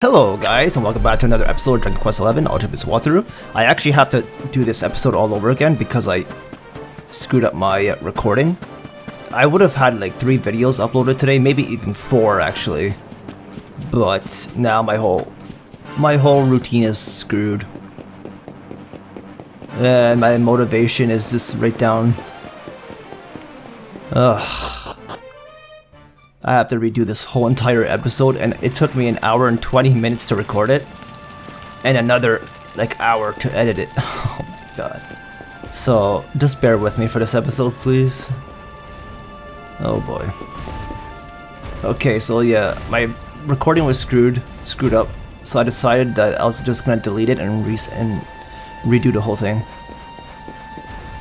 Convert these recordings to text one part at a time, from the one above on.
Hello guys, and welcome back to another episode of Dragon Quest XI Ultimate Walkthrough. I actually have to do this episode all over again because I screwed up my recording. I would have had like 3 videos uploaded today, maybe even 4 actually. But now my whole routine is screwed. And my motivation is just right down. Ugh. I have to redo this whole entire episode, and it took me an hour and 20 minutes to record it, and another like hour to edit it. Oh my god. So just bear with me for this episode, please. Oh boy. Okay, so yeah, my recording was screwed up, so I decided that I was just gonna delete it and redo the whole thing.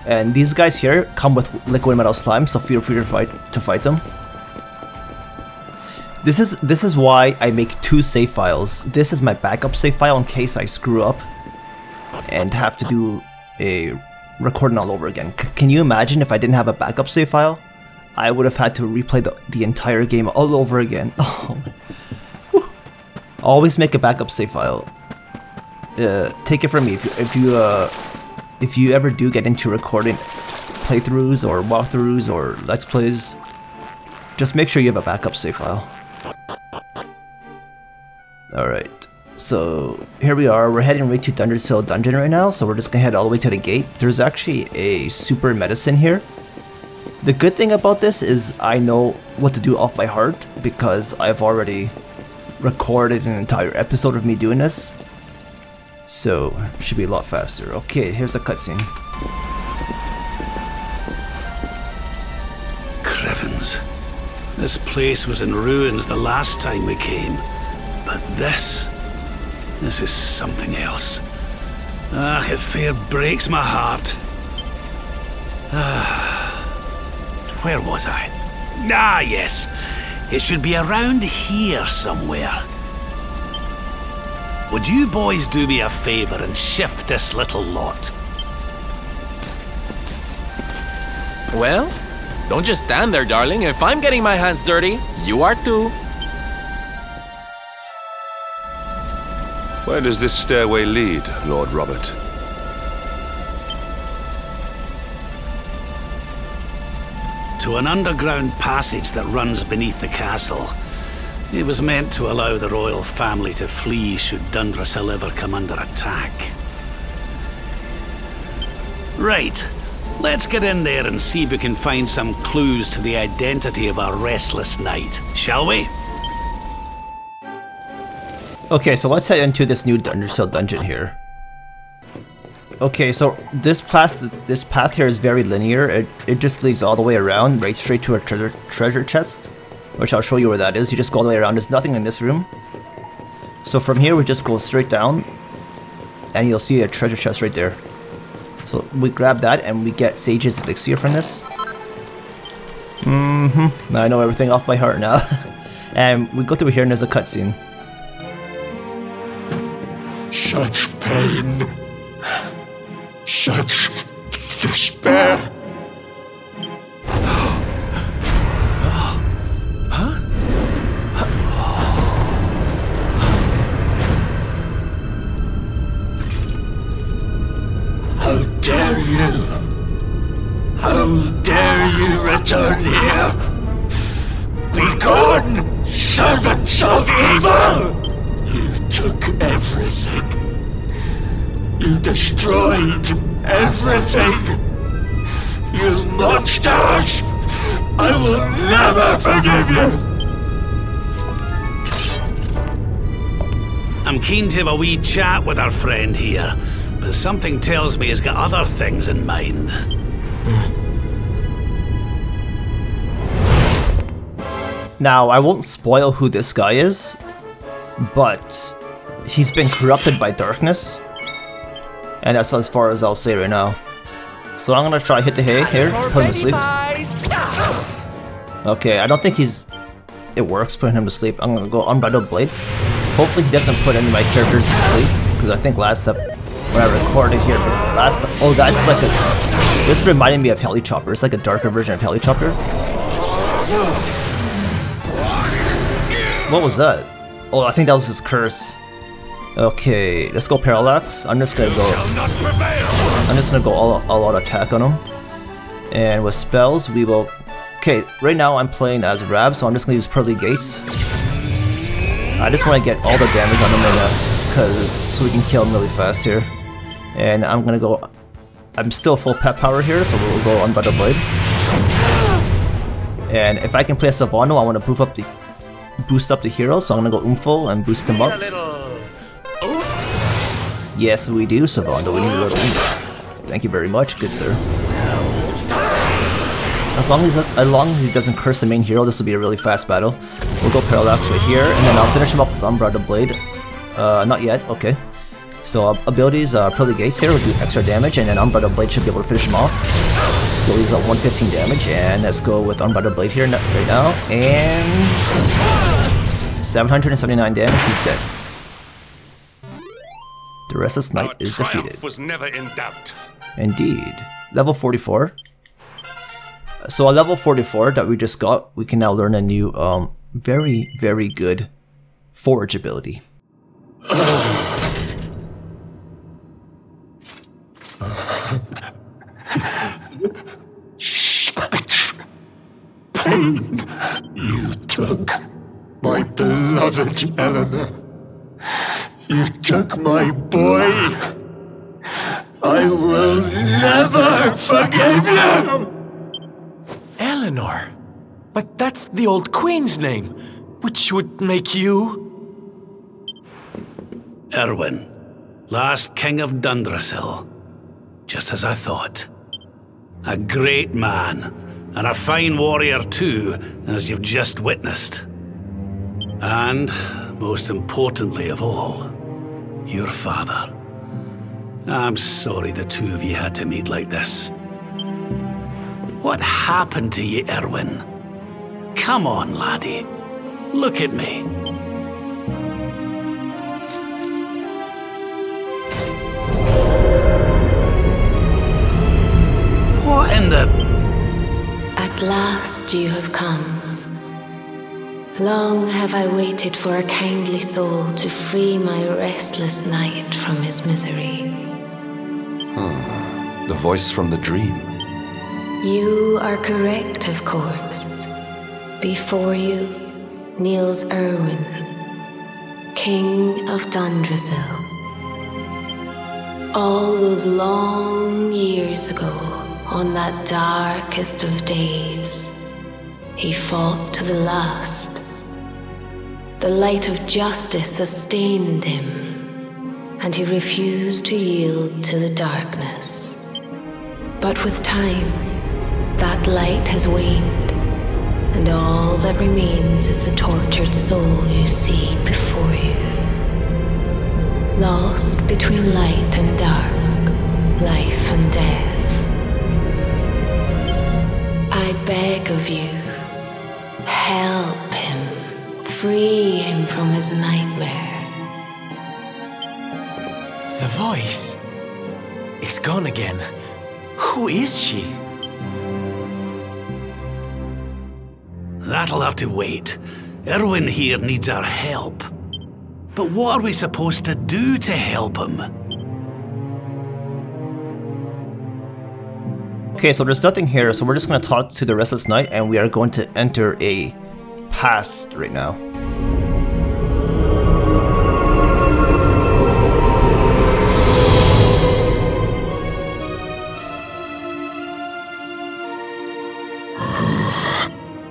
And these guys here come with liquid metal slime, so feel free to fight them. This is why I make 2 save files. This is my backup save file in case I screw up and have to do a recording all over again. Can you imagine if I didn't have a backup save file? I would have had to replay the entire game all over again. Oh. Always make a backup save file. Take it from me, if you ever do get into recording playthroughs or walkthroughs or let's plays, just make sure you have a backup save file. Alright, so here we are. We're heading right to DUNDRASIL dungeon right now, so we're just gonna head all the way to the gate. There's actually a super medicine here. The good thing about this is I know what to do off by heart because I've already recorded an entire episode of me doing this. So, it should be a lot faster. Okay, here's a cutscene. Crivens. This place was in ruins the last time we came. But this is something else. Ah, it fair breaks my heart. Where was I? Ah, yes. It should be around here somewhere. Would you boys do me a favor and shift this little lot? Well, don't just stand there, darling. If I'm getting my hands dirty, you are too. Where does this stairway lead, Lord Robert? To an underground passage that runs beneath the castle. It was meant to allow the royal family to flee should DUNDRASIL ever come under attack. Right, let's get in there and see if we can find some clues to the identity of our Restless Knight, shall we? Okay, so let's head into this new DUNDRASIL dungeon here. Okay, so this path here is very linear. It just leads all the way around, right straight to a treasure chest, which I'll show you where that is. You just go all the way around. There's nothing in this room. So from here, we just go straight down, and you'll see a treasure chest right there. So we grab that, and we get Sage's Elixir from this. I know everything off by heart now. And we go through here, and there's a cutscene. Such pain, such despair. How dare you? How dare you return here? Begone, servants of evil! You took everything. You destroyed everything. You monsters! I will never forgive you! I'm keen to have a wee chat with our friend here, but something tells me he's got other things in mind. Now, I won't spoil who this guy is, but he's been corrupted by darkness, and that's as far as I'll say right now. So I'm gonna try hit the hay here, put him to sleep. Okay, I don't think it works putting him to sleep. I'm gonna go Untitled Blade. Hopefully he doesn't put any of my characters to sleep, because I think last up when I recorded here, oh, that's like this reminded me of Chopper. It's like a darker version of Chopper. What was that? Oh, I think that was his curse. Okay, let's go Parallax. I'm just gonna go all out attack on him. And with spells, we will... Okay, right now I'm playing as Rab, so I'm just gonna use Pearly Gates. I just want to get all the damage on him right now, so we can kill him really fast here. And I'm gonna go... I'm still full pet power here, so we'll go Unbridled Blade. And if I can play a Sylvando, I want to boost up the hero, so I'm gonna go Umfo and boost him up. Yes, we do, Sylvando. We need a little oomph. Thank you very much, good sir. As long as he doesn't curse the main hero, this will be a really fast battle. We'll go Parallax right here, and then I'll finish him off with Unbridled Blade. Not yet, okay. So abilities, Pearly Gates here will do extra damage, and then Unbridled Blade should be able to finish him off. So he's at 115 damage, and let's go with Unbridled Blade here right now, and 779 damage, he's dead. The Restless Knight is defeated. Was never in doubt. Indeed. Level 44. So at level 44 that we just got, we can now learn a new, very, very good forage ability. Such pain you took, my beloved Eleanor. You took my boy. I will never forgive you! Eleanor? But that's the old queen's name, which would make you... Erwin, last king of Dundrasil. Just as I thought. A great man, and a fine warrior too, as you've just witnessed. And, most importantly of all, your father. I'm sorry the two of you had to meet like this. What happened to you, Erwin? Come on, laddie. Look at me. What in the... At last you have come. Long have I waited for a kindly soul to free my restless knight from his misery. The voice from the dream. You are correct, of course. Before you kneels Erwin, King of Dundrasil. All those long years ago, on that darkest of days, he fought to the last. The light of justice sustained him, and he refused to yield to the darkness. But with time, that light has waned, and all that remains is the tortured soul you see before you. Lost between light and dark, life and death. I beg of you, help him, free him from his nightmare. The voice. It's gone again. Who is she? That'll have to wait. Erwin here needs our help. But what are we supposed to do to help him? Okay, so there's nothing here, so we're just going to talk to the Restless Knight, and we are going to enter a past right now.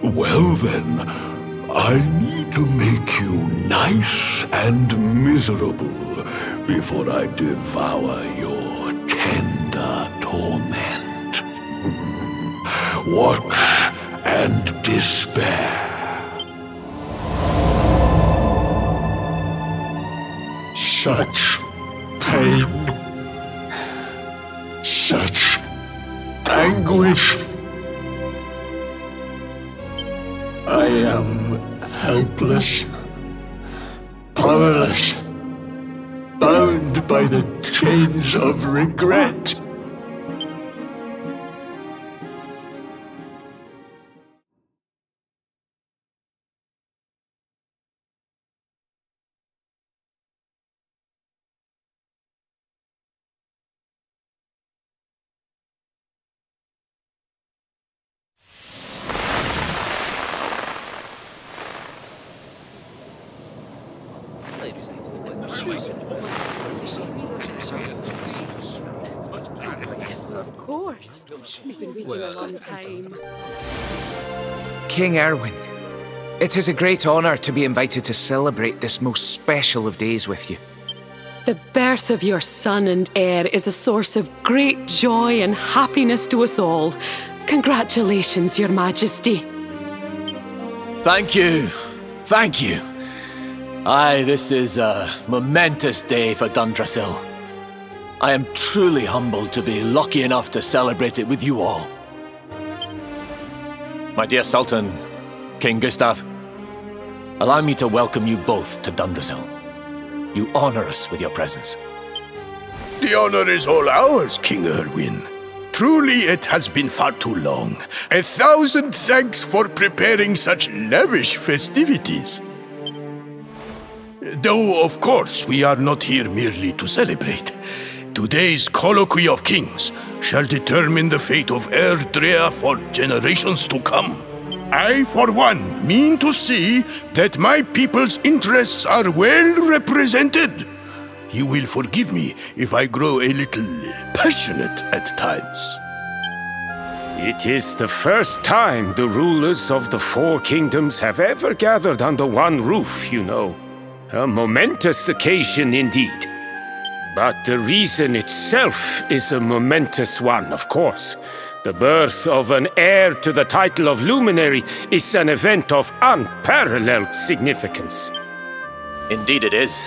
Well then, I need to make you nice and miserable before I devour your tender torment. Watch and despair. Such pain, such anguish. I am helpless, powerless, bound by the chains of regret. Yes, well, of course. We've been waiting a long time. King Erwin, it is a great honor to be invited to celebrate this most special of days with you. The birth of your son and heir is a source of great joy and happiness to us all. Congratulations, Your Majesty. Thank you. Thank you. Aye, this is a momentous day for DUNDRASIL. I am truly humbled to be lucky enough to celebrate it with you all. My dear Sultan, King Gustav, allow me to welcome you both to DUNDRASIL. You honor us with your presence. The honor is all ours, King Erwin. Truly, it has been far too long. 1,000 thanks for preparing such lavish festivities. Though, of course, we are not here merely to celebrate. Today's colloquy of kings shall determine the fate of Erdrea for generations to come. I, for one, mean to see that my people's interests are well represented. You will forgive me if I grow a little passionate at times. It is the first time the rulers of the Four Kingdoms have ever gathered under one roof, you know. A momentous occasion indeed. But the reason itself is a momentous one, of course. The birth of an heir to the title of Luminary is an event of unparalleled significance. Indeed it is.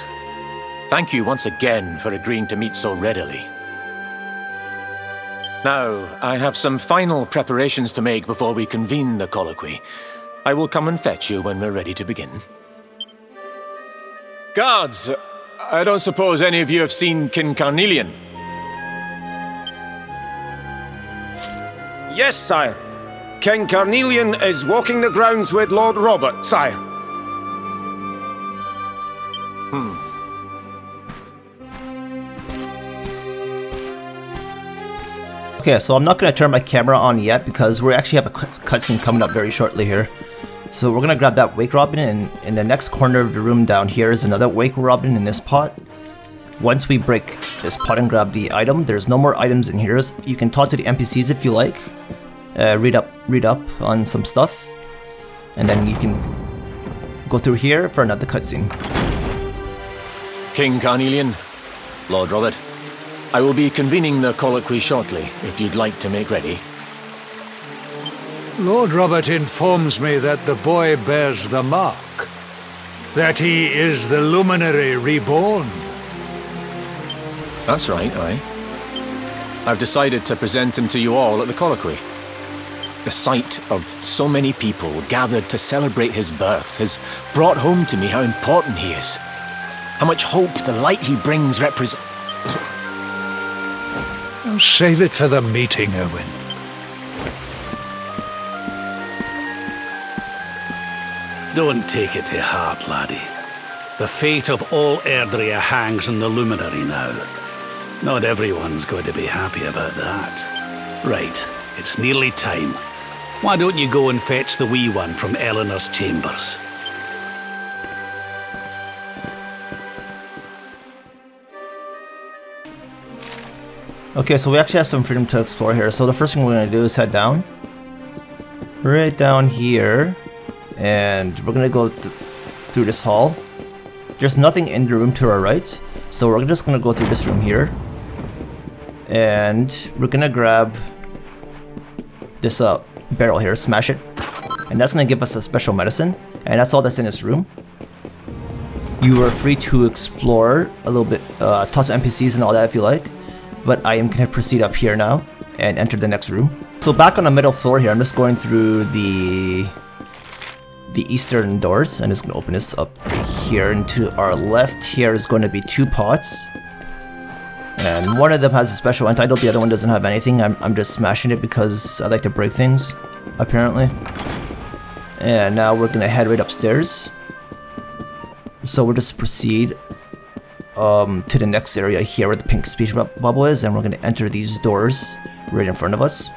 Thank you once again for agreeing to meet so readily. Now, I have some final preparations to make before we convene the colloquy. I will come and fetch you when we're ready to begin. Guards, I don't suppose any of you have seen King Carnelian? Yes, sire. King Carnelian is walking the grounds with Lord Robert, sire. Okay, so I'm not going to turn my camera on yet because we actually have a cutscene coming up very shortly here. So we're going to grab that wakerobin, and in the next corner of the room down here is another wakerobin in this pot. Once we break this pot and grab the item, there's no more items in here. You can talk to the NPCs if you like, read up on some stuff, and then you can go through here for another cutscene. King Carnelian, Lord Robert, I will be convening the colloquy shortly, if you'd like to make ready. Lord Robert informs me that the boy bears the mark. That he is the Luminary reborn. That's right, aye. I've decided to present him to you all at the colloquy. The sight of so many people gathered to celebrate his birth has brought home to me how important he is. How much hope the light he brings represents. Oh, save it for the meeting, Erwin. Don't take it to heart, laddie. The fate of all Erdrea hangs on the Luminary now. Not everyone's going to be happy about that. Right, it's nearly time. Why don't you go and fetch the wee one from Eleanor's chambers? Okay, so we actually have some freedom to explore here. So the first thing we're going to do is head down. Right down here. And we're going to go through this hall. There's nothing in the room to our right. So we're just going to go through this room here. And we're going to grab this barrel here, smash it. And that's going to give us a special medicine. And that's all that's in this room. You are free to explore a little bit, talk to NPCs and all that if you like. But I am going to proceed up here now and enter the next room. So back on the middle floor here, I'm just going through the eastern doors. I'm just going to open this up here. And to our left here is going to be two pots. And one of them has a special antidote, the other one doesn't have anything. I'm just smashing it because I like to break things, apparently. And now we're going to head right upstairs. So we'll just proceed to the next area here where the pink speech bubble is, and we're going to enter these doors right in front of us.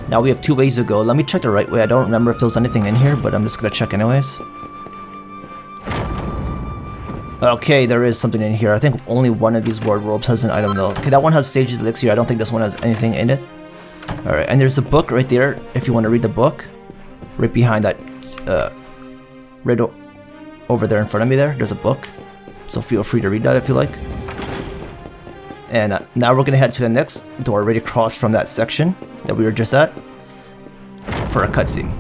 Now we have two ways to go. Let me check the right way. I don't remember if there's anything in here, but I'm just going to check anyways. Okay, there is something in here. I think only one of these wardrobes has an item though. Okay, that one has Sage's Elixir. I don't think this one has anything in it. Alright, and there's a book right there if you want to read the book. Right behind that, right over there in front of me there, there's a book. So feel free to read that if you like. And now we're going to head to the next door right across from that section that we were just at for a cutscene.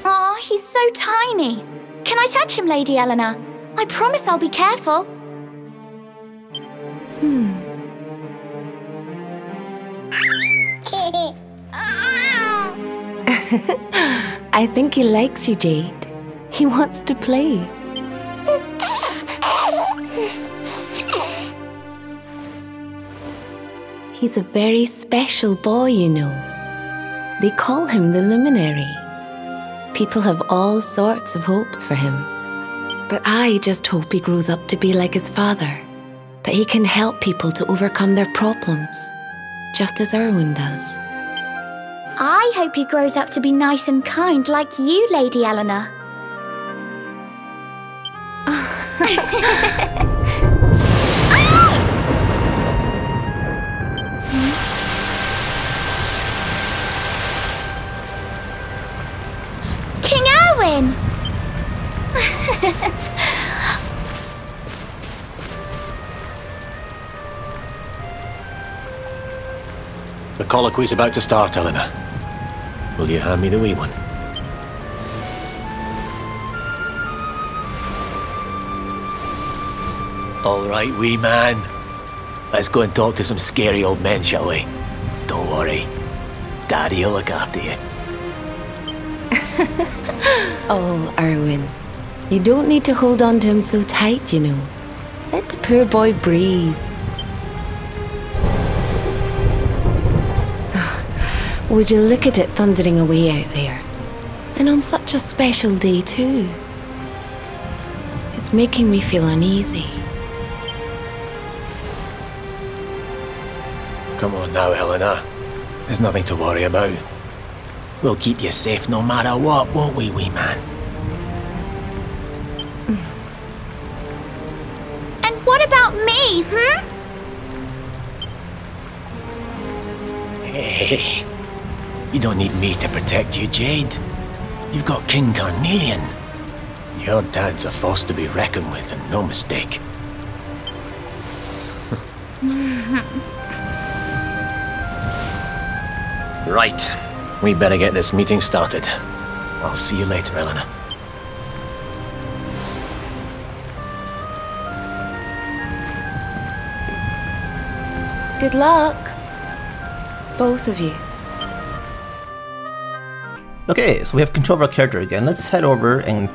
Aw, he's so tiny. Can I touch him, Lady Eleanor? I promise I'll be careful. I think he likes you, Jade. He wants to play. He's a very special boy, you know. They call him the Luminary. People have all sorts of hopes for him. But I just hope he grows up to be like his father. That he can help people to overcome their problems. Just as Erwin does. I hope he grows up to be nice and kind like you, Lady Eleanor. King Erwin! The colloquy's about to start, Eleanor. Will you hand me the wee one? All right, wee man. Let's go and talk to some scary old men, shall we? Don't worry. Daddy'll look after you. Oh, Erwin. You don't need to hold on to him so tight, you know. Let the poor boy breathe. Would you look at it thundering away out there? And on such a special day too. It's making me feel uneasy. Come on now, Eleanor. There's nothing to worry about. We'll keep you safe no matter what, won't we, wee man? And what about me, Hey, you don't need me to protect you, Jade. You've got King Carnelian. Your dad's a force to be reckoned with, and no mistake. Right. We better get this meeting started. I'll see you later, Eleanor. Good luck. Both of you. Okay, so we have control of our character again. Let's head over and...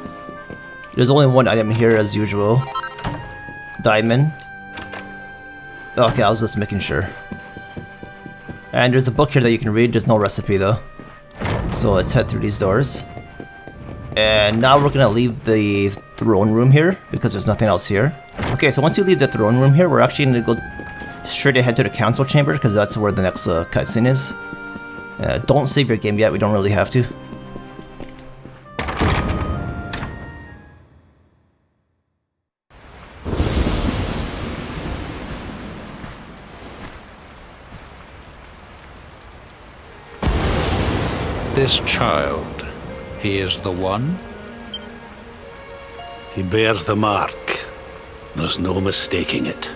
There's only one item here as usual. Dieamend. Okay, I was just making sure. And there's a book here that you can read. There's no recipe though. So let's head through these doors. And now we're gonna leave the throne room here because there's nothing else here. Okay, so once you leave the throne room here, we're actually gonna go straight ahead to the council chamber because that's where the next cutscene is. Don't save your game yet, we don't really have to. This child, he is the one? He bears the mark. There's no mistaking it.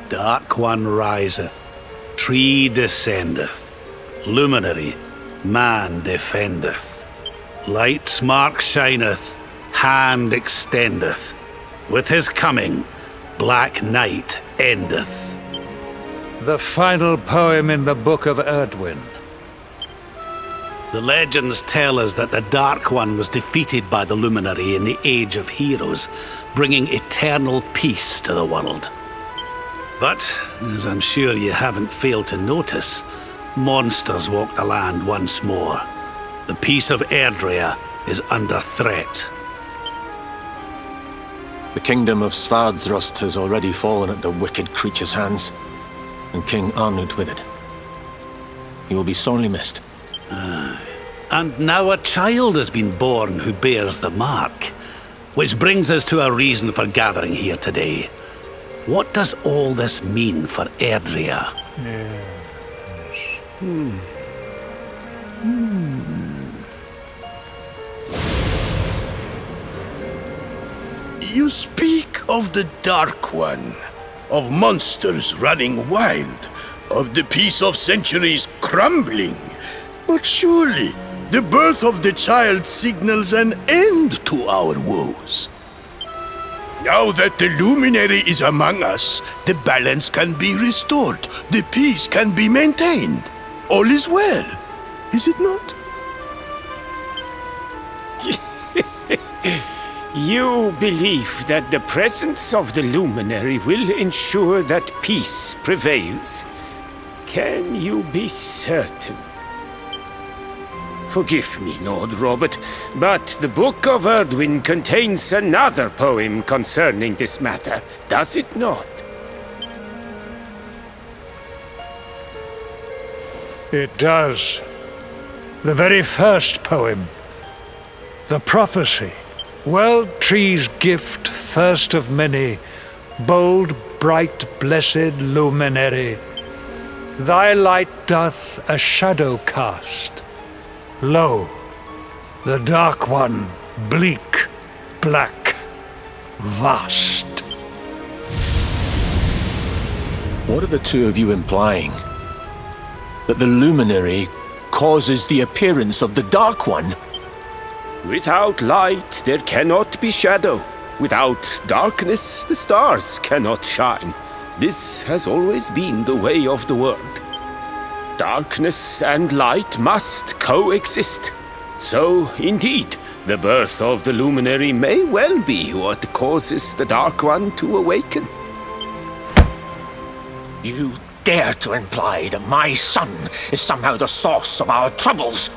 Dark One riseth, tree descendeth, luminary, man defendeth. Light's mark shineth, hand extendeth. With his coming, black night endeth. The final poem in the Book of Erdwin. The legends tell us that the Dark One was defeated by the Luminary in the Age of Heroes, bringing eternal peace to the world. But, as I'm sure you haven't failed to notice, monsters walk the land once more. The peace of Erdrea is under threat. The kingdom of Svardsrust has already fallen at the wicked creature's hands, and King Arnut with it. He will be sorely missed. And now a child has been born who bears the mark. Which brings us to our reason for gathering here today. What does all this mean for Erdrea? You speak of the Dark One, of monsters running wild, of the peace of centuries crumbling. But surely, the birth of the child signals an end to our woes. Now that the luminary is among us, the balance can be restored, the peace can be maintained. All is well, is it not? You believe that the presence of the luminary will ensure that peace prevails. Can you be certain? Forgive me, Lord Robert, but the Book of Erdwin contains another poem concerning this matter, does it not? It does. The very first poem. The prophecy. World tree's gift, first of many, bold, bright, blessed luminary. Thy light doth a shadow cast. Lo, the Dark One, bleak, black, vast. What are the two of you implying? That the luminary causes the appearance of the Dark One? Without light, there cannot be shadow. Without darkness, the stars cannot shine. This has always been the way of the world. Darkness and light must coexist. So, indeed, the birth of the luminary may well be what causes the Dark One to awaken. You dare to imply that my son is somehow the source of our troubles?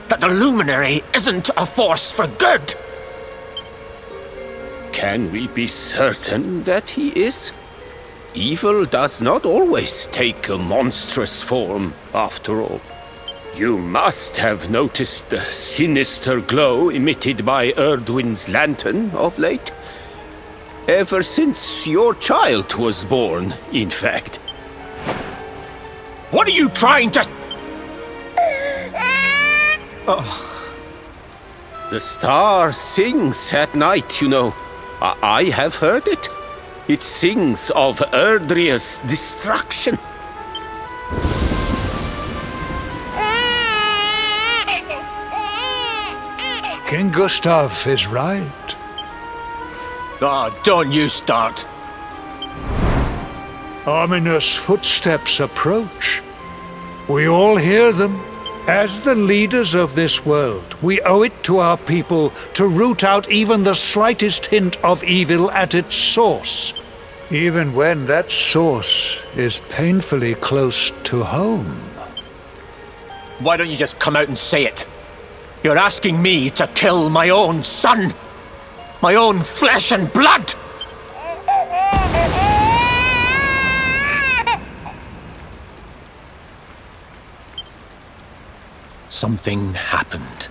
That the luminary isn't a force for good? Can we be certain that he is? Evil does not always take a monstrous form, after all. You must have noticed the sinister glow emitted by Erdwin's lantern of late. Ever since your child was born, in fact. What are you trying to... Oh. The star sings at night, you know. I have heard it. It sings of Erdrea's destruction. King Gustav is right. Oh, don't you start. Ominous footsteps approach. We all hear them. As the leaders of this world, we owe it to our people to root out even the slightest hint of evil at its source, even when that source is painfully close to home. Why don't you just come out and say it? You're asking me to kill my own son, my own flesh and blood! Something happened.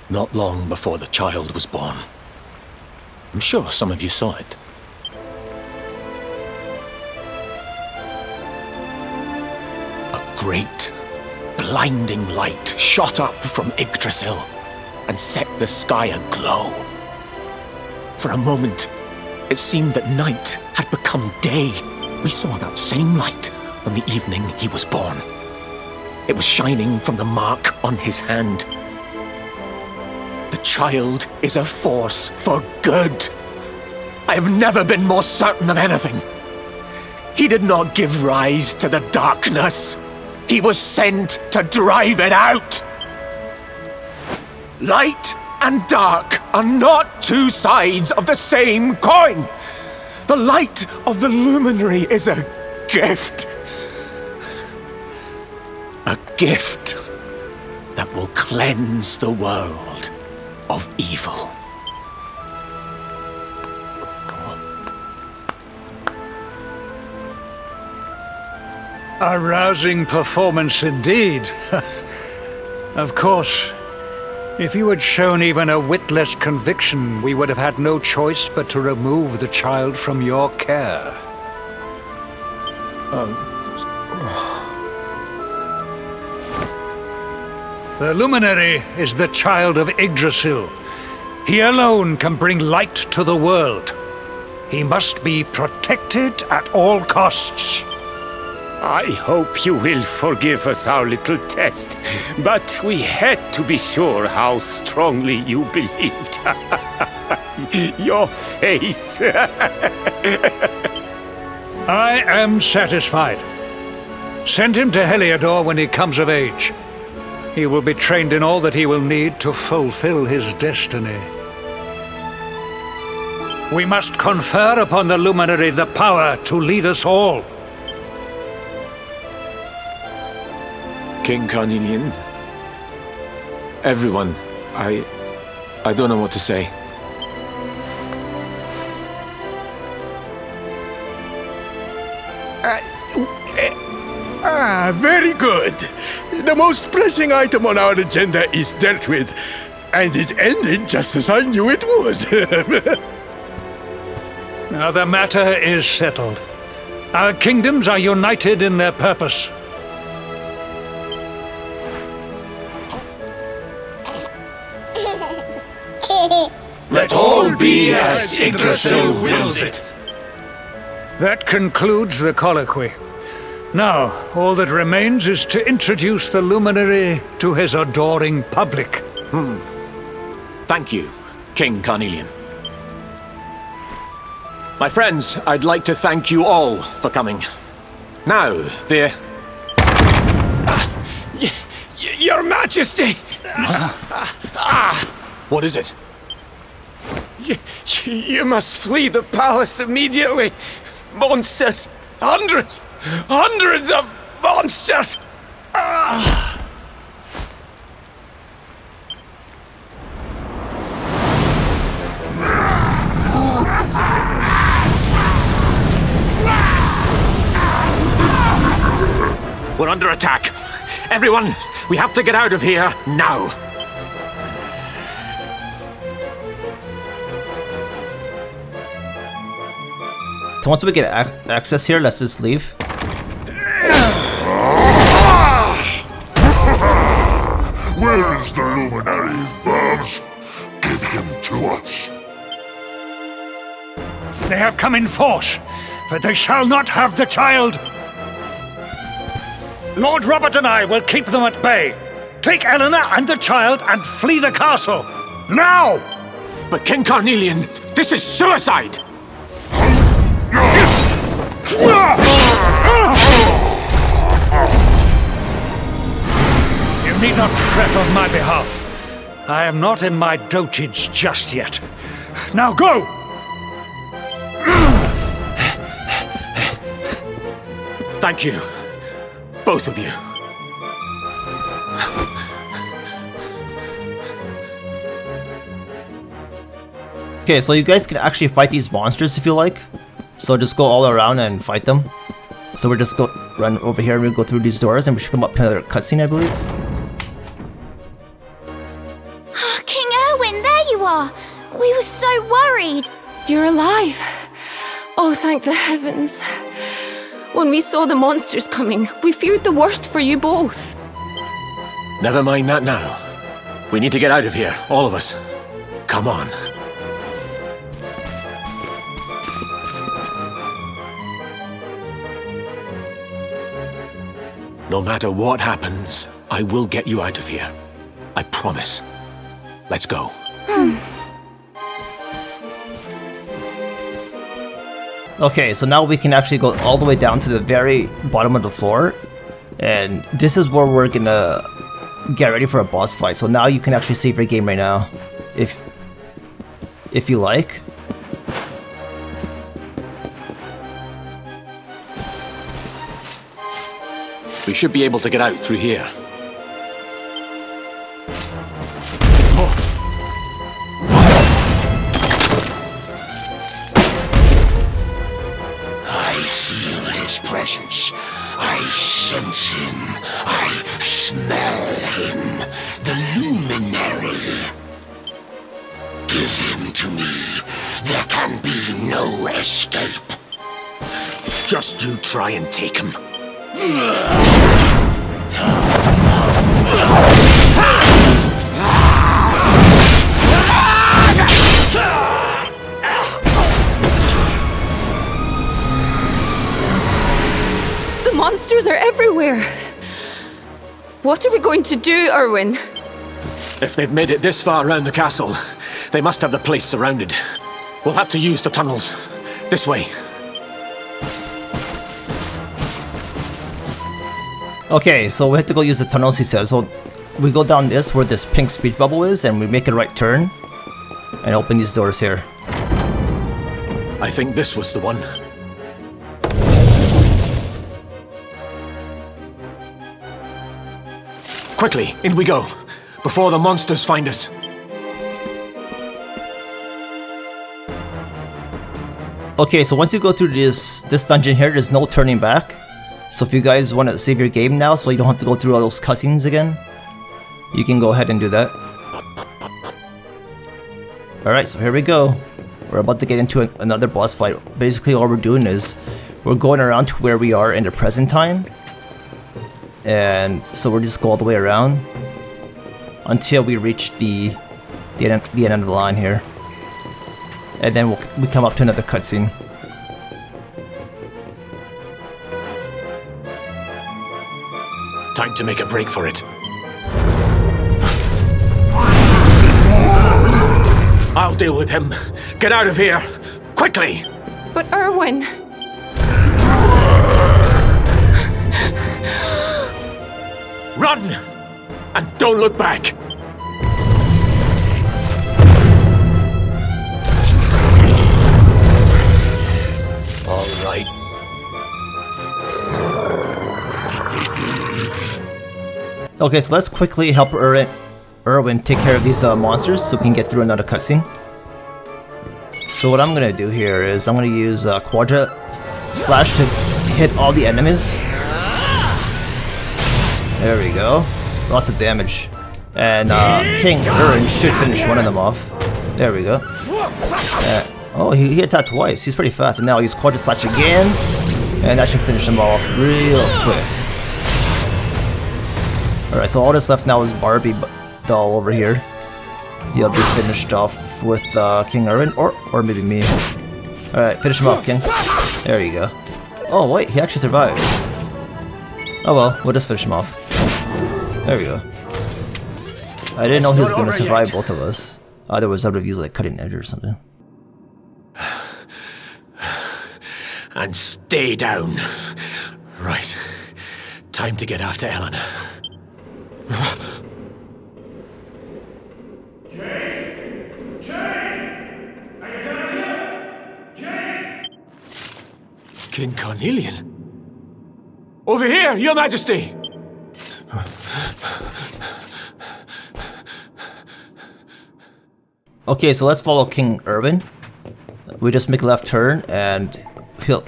Not long before the child was born. I'm sure some of you saw it. A great, blinding light shot up from Yggdrasil and set the sky aglow. For a moment, it seemed that night had become day. We saw that same light on the evening he was born. It was shining from the mark on his hand. The child is a force for good. I have never been more certain of anything. He did not give rise to the darkness. He was sent to drive it out. Light and dark are not two sides of the same coin. The light of the luminary is a gift. A gift that will cleanse the world of evil. A rousing performance indeed. Of course, if you had shown even a whit less conviction, we would have had no choice but to remove the child from your care. The Luminary is the child of Yggdrasil. He alone can bring light to the world. He must be protected at all costs. I hope you will forgive us our little test, but we had to be sure how strongly you believed. Your face. I am satisfied. Send him to Heliodor when he comes of age. He will be trained in all that he will need to fulfill his destiny. We must confer upon the Luminary the power to lead us all. King Carnelian, everyone, I don't know what to say. Very good. The most pressing item on our agenda is dealt with, and it ended just as I knew it would. Now the matter is settled. Our kingdoms are united in their purpose. Let all be as Yggdrasil wills it. That concludes the colloquy. Now, all that remains is to introduce the Luminary to his adoring public. Thank you, King Carnelian. My friends, I'd like to thank you all for coming. Now, Your Majesty! What is it? You must flee the palace immediately. Monsters! Hundreds of monsters! We're under attack. Everyone, we have to get out of here now. So once we get access here, let's just leave. Where is the Luminary, Babs? Give him to us. They have come in force, but they shall not have the child. Lord Robert and I will keep them at bay. Take Eleanor and the child and flee the castle. Now! But King Carnelian, this is suicide! You need not fret on my behalf. I am not in my dotage just yet. Now go! Thank you, both of you. Okay, so you guys can actually fight these monsters if you like. So just go all around and fight them. So we're just run over here and we'll go through these doors and we should come up to another cutscene, I believe. King Erwin, there you are! We were so worried! You're alive. Oh, thank the heavens. When we saw the monsters coming, we feared the worst for you both. Never mind that now. We need to get out of here, all of us. Come on. No matter what happens, I will get you out of here. I promise. Let's go. Okay, so now we can actually go all the way down to the very bottom of the floor. And this is where we're gonna get ready for a boss fight. So now you can actually save your game right now. If you like. We should be able to get out through here. I feel his presence. I sense him. I smell him. The luminary. Give him to me. There can be no escape. Just you try and take him. The monsters are everywhere. What are we going to do, Erwin? If they've made it this far around the castle, they must have the place surrounded. We'll have to use the tunnels. This way. Okay, so we have to go use the tunnels, he says. So we go down this, where this pink speed bubble is, and we make a right turn. And open these doors here. I think this was the one. Quickly, in we go, before the monsters find us. Okay, so once you go through this dungeon here, there's no turning back. So if you guys want to save your game now, so you don't have to go through all those cutscenes again, you can go ahead and do that. Alright, so here we go. We're about to get into another boss fight. Basically, all we're doing is we're going around to where we are in the present time. And so we'll just go all the way around until we reach the end of the line here. And then we come up to another cutscene. Time to make a break for it. I'll deal with him. Get out of here! Quickly! But Erwin... Run! And don't look back! All right. Okay, so let's quickly help Erwin take care of these monsters so we can get through another cutscene. So what I'm gonna do here is I'm gonna use Quadra Slash to hit all the enemies. There we go. Lots of damage. And King Erwin should finish one of them off. There we go. Oh, he attacked twice. He's pretty fast. And now I'll use Quadra Slash again. And that should finish him off real quick. Alright, so all that's left now is Barbie doll over here. He'll be finished off with King Erwin, or maybe me. Alright, finish him off, King. There you go. Oh wait, he actually survived. Oh well, we'll just finish him off. There we go. I didn't know he was gonna survive both of us. Otherwise I would have used like cutting edge or something. And stay down. Right. Time to get after Eleanor. King Carnelian? Over here, Your Majesty! Okay, so let's follow King Erwin. We just make a left turn and the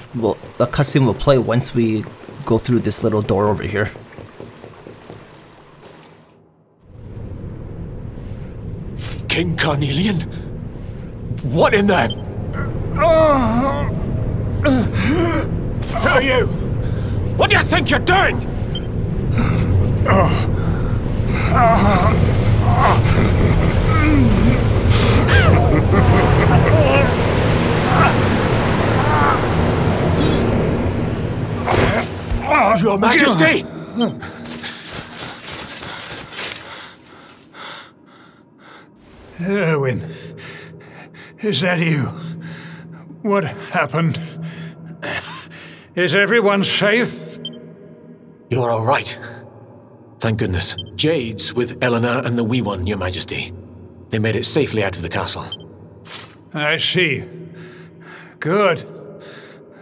cutscene will play once we go through this little door over here. King Carnelian? What in the... Who are you? What do you think you're doing? Your Majesty! Erwin, is that you? What happened? Is everyone safe? You're all right. Thank goodness. Jade's with Eleanor and the wee one, Your Majesty. They made it safely out of the castle. I see. Good.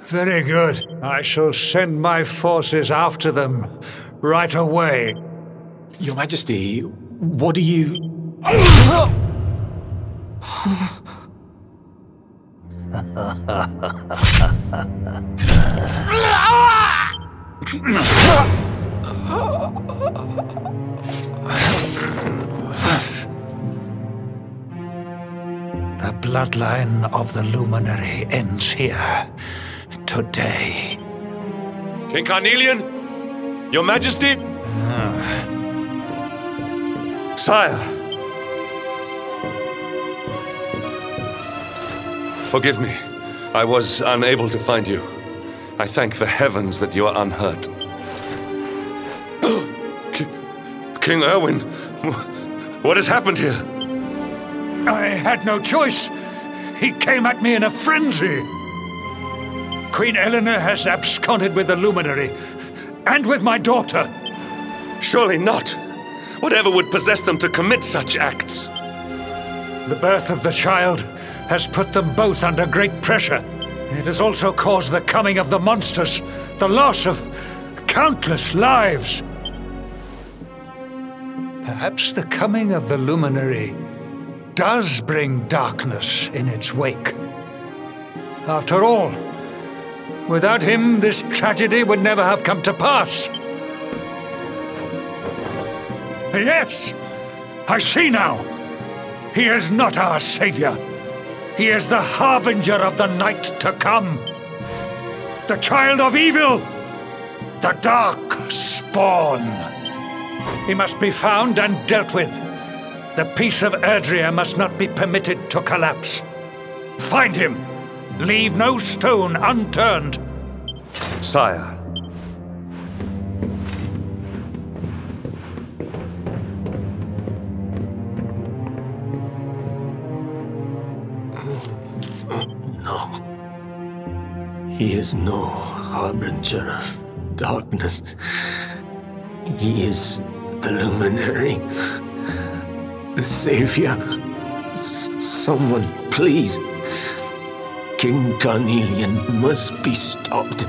Very good. I shall send my forces after them right away. Your Majesty, what do you... The bloodline of the Luminary ends here, today. King Carnelian? Your Majesty? Sire. Forgive me. I was unable to find you. I thank the heavens that you are unhurt. King Erwin, what has happened here? I had no choice. He came at me in a frenzy. Queen Eleanor has absconded with the Luminary, and with my daughter. Surely not. Whatever would possess them to commit such acts? The birth of the child has put them both under great pressure. It has also caused the coming of the monsters, the loss of countless lives. Perhaps the coming of the Luminary does bring darkness in its wake. After all, without him, this tragedy would never have come to pass. Yes! I see now! He is not our savior. He is the harbinger of the night to come. The child of evil! The dark spawn! He must be found and dealt with. The peace of Erdrea must not be permitted to collapse. Find him! Leave no stone unturned! Sire. No. He is no harbinger of darkness. He is the Luminary. The Savior. Someone, please. King Carnelian must be stopped,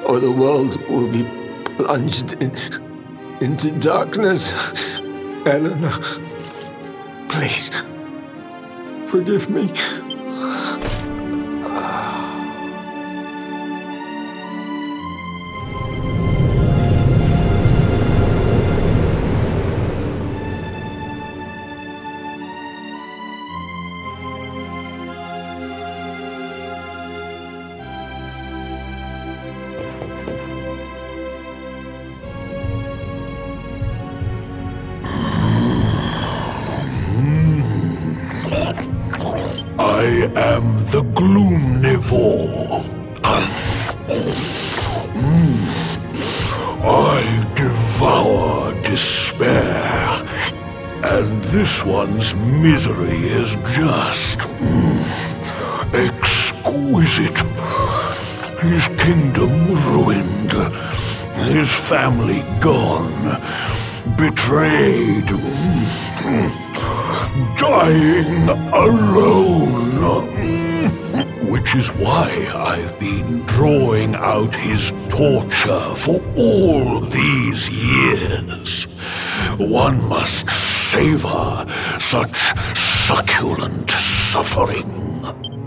or the world will be plunged into darkness. Eleanor, please, forgive me. I am the Gloomnivore. I devour despair, and this one's misery is just exquisite. His kingdom ruined, his family gone, betrayed, dying alone. Which is why I've been drawing out his torture for all these years. One must savor such succulent suffering.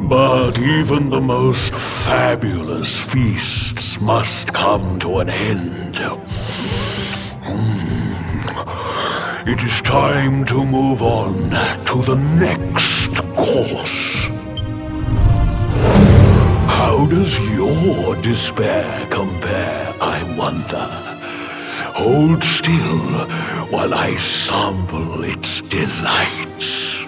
But even the most fabulous feasts must come to an end. It is time to move on to the next course. How does your despair compare, I wonder? Hold still while I sample its delights.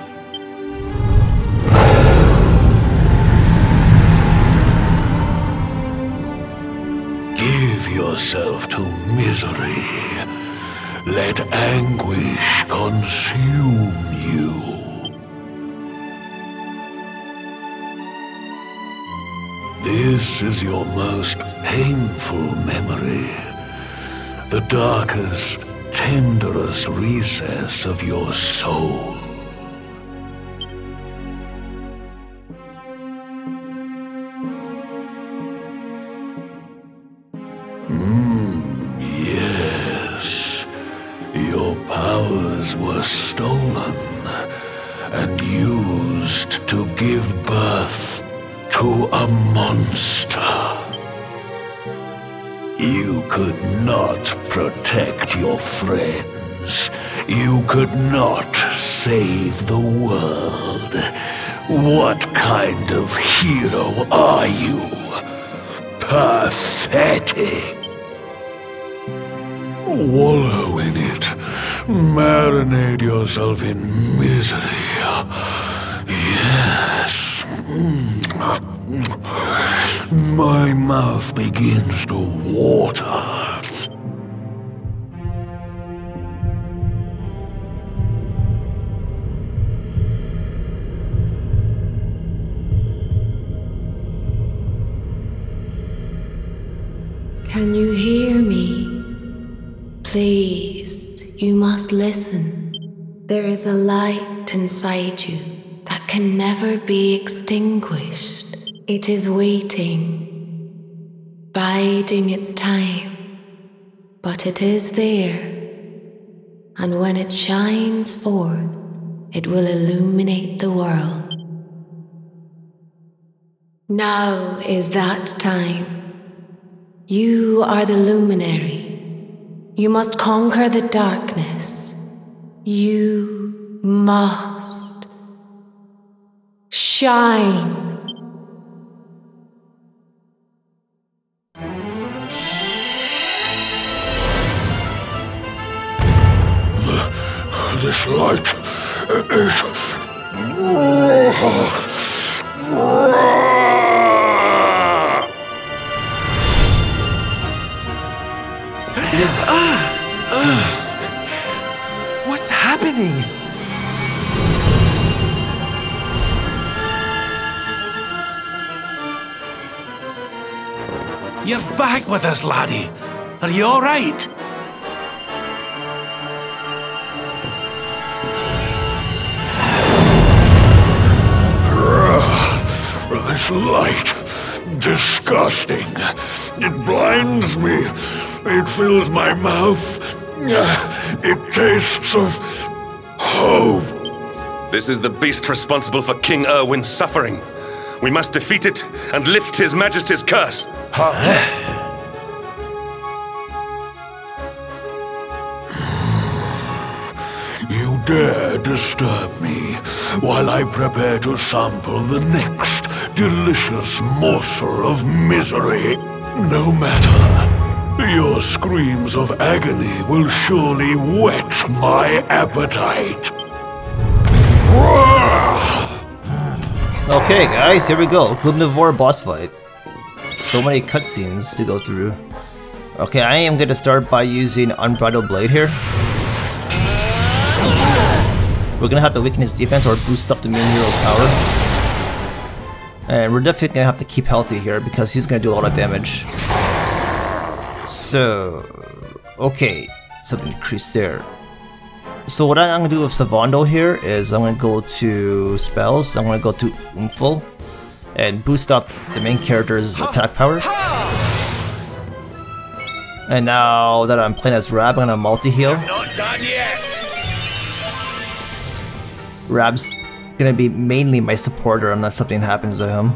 Give yourself to misery. Let anguish consume you. This is your most painful memory, the darkest, tenderest recess of your soul. Yes, your powers were stolen and used to give birth to a monster. You could not protect your friends. You could not save the world. What kind of hero are you? Pathetic. Wallow in it. Marinate yourself in misery. Yes. My mouth begins to water. Can you hear me? Please, you must listen. There is a light inside you that can never be extinguished. It is waiting, biding its time, but it is there. And when it shines forth, it will illuminate the world. Now is that time. You are the luminary. You must conquer the darkness. You must shine. This light is... What's happening? You're back with us, laddie. Are you all right? This light, disgusting. It blinds me. It fills my mouth. It tastes of hope. This is the beast responsible for King Erwin's suffering. We must defeat it and lift His Majesty's curse. You dare disturb me while I prepare to sample the next delicious morsel of misery. No matter, your screams of agony will surely whet my appetite. Okay, guys, here we go. Gloomnivore boss fight. So many cutscenes to go through. Okay, I am going to start by using Unbridled Blade here. We're going to have to weaken his defense or boost up the main hero's power. And we're definitely going to have to keep healthy here because he's going to do a lot of damage. So, okay, something increased there. So what I'm going to do with Savando here is I'm going to go to spells, I'm going to go to Umful and boost up the main character's attack power. And now that I'm playing as Rab, I'm going to multi-heal. Not done yet. Rab's going to be mainly my supporter unless something happens to him.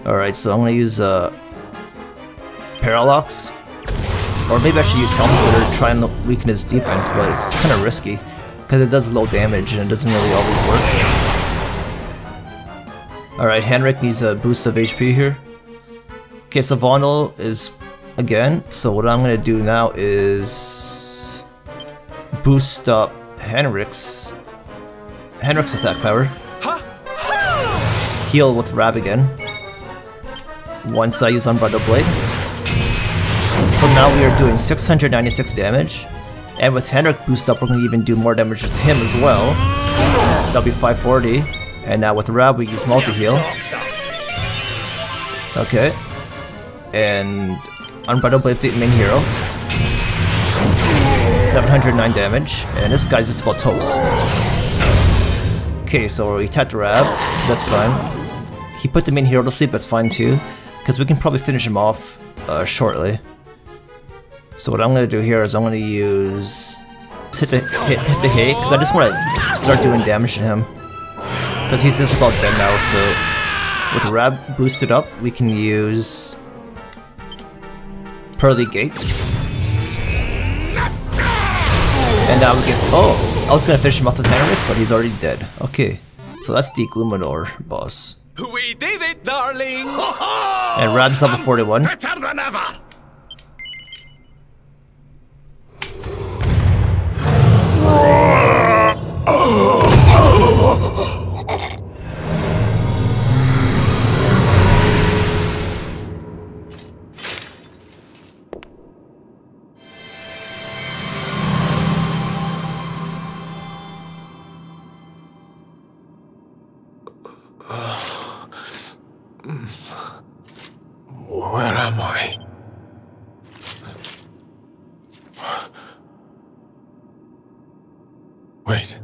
Alright, so I'm going to use Parallax. Or maybe I should use Helm Splitter to try and weaken his defense, but it's kind of risky. Because it does low damage and it doesn't really always work. Alright, Henrik needs a boost of HP here. Okay, so Vondel is again. So what I'm going to do now is boost up Henrik's attack power. Heal with Rab again. Once I use Unbridled Blade. So now we are doing 696 damage. And with Henrik boost up, we're going to even do more damage with him as well. That'll be 540. And now with Rab, we use multi-heal. Okay. And Unbridled Blade the main hero. 709 damage. And this guy's just about toast. Okay, so we attacked Rab. That's fine. He put the main hero to sleep. That's fine too. Because we can probably finish him off shortly. So what I'm going to do here is I'm going to use hit the hate because I just want to start doing damage to him because he's just about dead now. So with Rab boosted up, we can use Pearly Gate. And now we get... Oh! I was gonna finish him off with Henrik, but he's already dead. Okay. So that's the Gloomnivore boss. We did it, darlings! And Rad's level 41. Better than ever! Where am I? Wait.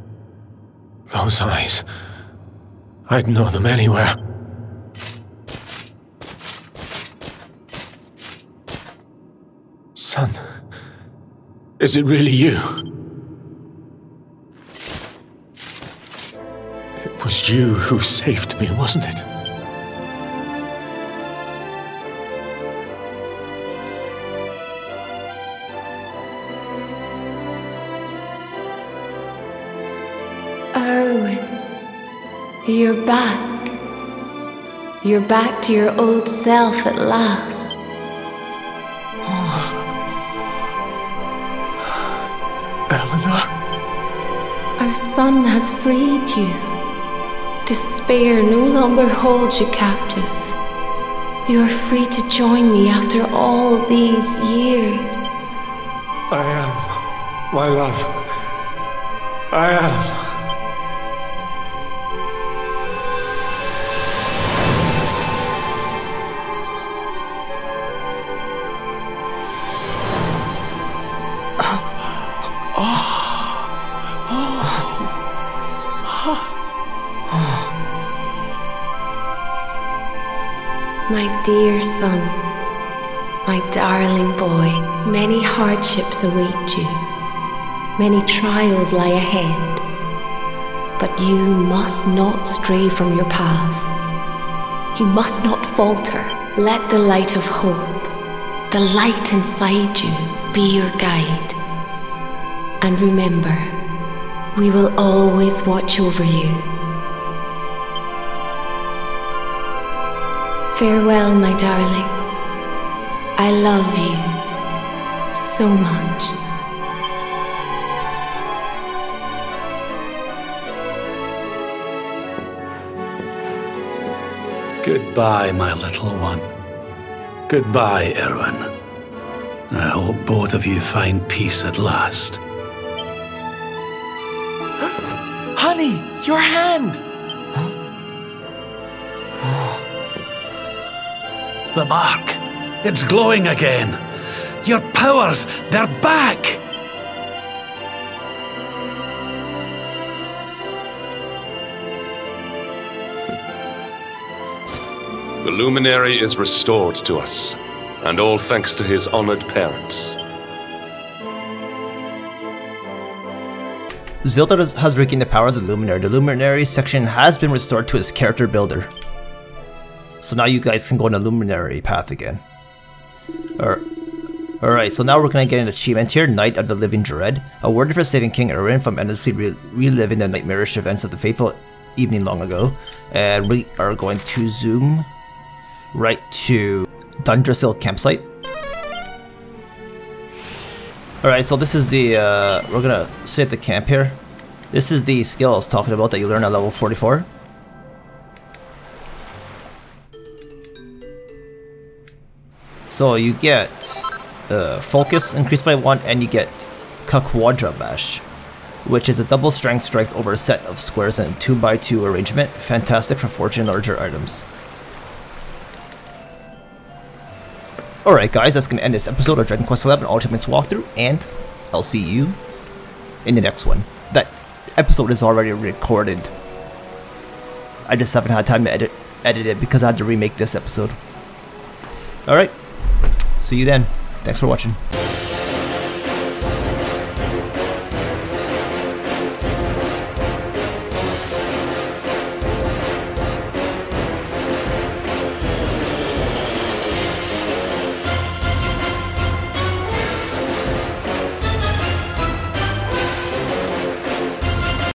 Those eyes. I'd know them anywhere. Son. Is it really you? It was you who saved me, wasn't it? You're back. You're back to your old self at last. Eleanor? Our son has freed you. Despair no longer holds you captive. You are free to join me after all these years. I am, my love. I am. My dear son, my darling boy, many hardships await you. Many trials lie ahead. But you must not stray from your path. You must not falter. Let the light of hope, the light inside you, be your guide. And remember, we will always watch over you. Farewell, my darling. I love you so much. Goodbye, my little one. Goodbye, Erwin. I hope both of you find peace at last. Honey, your hand! The mark. It's glowing again. Your powers, they're back! The luminary is restored to us, and all thanks to his honored parents. Zelda has regained the powers of the luminary. The luminary section has been restored to his character builder. So now you guys can go on the luminary path again. Alright, so now we're gonna get an achievement here, Knight of the Living Dread. Awarded for saving King Erwin from endlessly reliving the nightmarish events of the fateful evening long ago. And we are going to zoom right to DUNDRASIL campsite. Alright, so this is the, we're gonna sit at the camp here. This is the skill I was talking about that you learn at level 44. So you get focus increased by 1, and you get Quadra Bash, which is a double strength strike over a set of squares in a 2x2 arrangement. Fantastic for fortune larger items. Alright guys, that's going to end this episode of Dragon Quest XI Ultimate's walkthrough, and I'll see you in the next one. That episode is already recorded. I just haven't had time to edit it because I had to remake this episode. Alright. See you then. Thanks for watching.